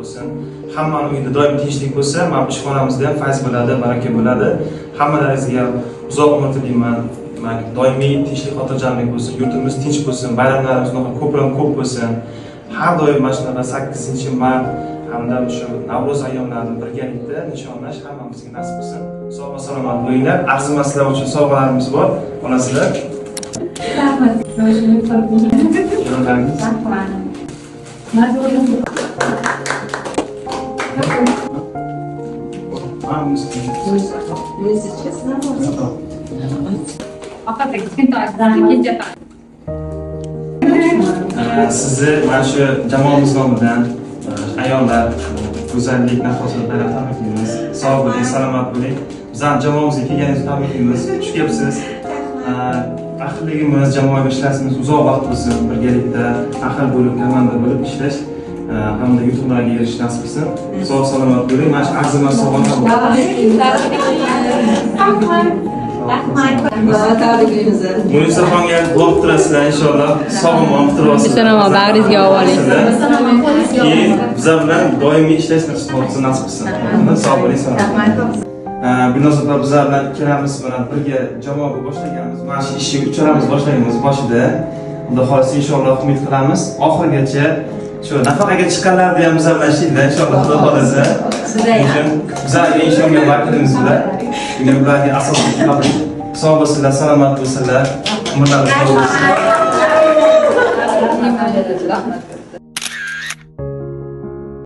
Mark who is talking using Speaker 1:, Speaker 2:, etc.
Speaker 1: bo'lsin. Hammaning uyida doim tinchlik bo'lsa, mana bu ishxonamizda ham fayz bo'ladi, baraka bo'ladi. Hammalaringizga uzoq umr tilayman. Doimiy tinchlik, xotirjamlik bo'lsin, yurtimiz tinch bo'lsin, bayramlarimiz ko'proq ko'p bo'lsin. Har doim mana shunaqa 8-mart hamda shu Navro'z ayyomlarini birgalikda nishonlash hammamizga nasib bo'lsin. Sog' va salomat bo'linglar. Arzimas sizlar uchun sovg'alarimiz bor. Olasizlar.
Speaker 2: Rahmat.
Speaker 1: Sizni mana shu jamoamiz nomidan ayollar go'zallik nafosat bilan tabriklaymiz. Sog' bo'ling, salomat bo'ling. Bizning jamoamizga kelganingizni tabriklaymiz. Xush kelibsiz. Ahilligimiz, jamoaviy ishlarimiz uzoq vaqt bo'lsin, birgalikda ahil bo'lib, komanda bo'lib ishlash hamda yutuqlarga erishish nasib etsin. Sog' salomat bo'ling. Mana shu arzimas sovg'alar bor. Munisaxonga duo qiltirasizlar inshaalloh. Sog'-omon qiltirasiz.
Speaker 3: Assalomu bag'ringizga ovoling.
Speaker 1: Keyin bizlar bilan doimiy ishlash nasib etsin. Sog' bo'ling, salomat. Binosabab bizlar bilan ikkalamiz bilan birga jamoa boshlaganmiz. Mana shu ishni uchalamiz boshlaganmiz boshida. Xudo xolisa inshaalloh umid qilamiz. Oxirigacha shu nafaqaga chiqqanlarni ham bizlar bilan ishlaydilar inshaalloh Xudo xolisa. Bizlarga inshaalloh vakilimiz bilan. Shunga bularga asosiy qabul. Sog' bo'lsinlar, salomat bo'lsinlar. Umrlar uzun bo'lsin.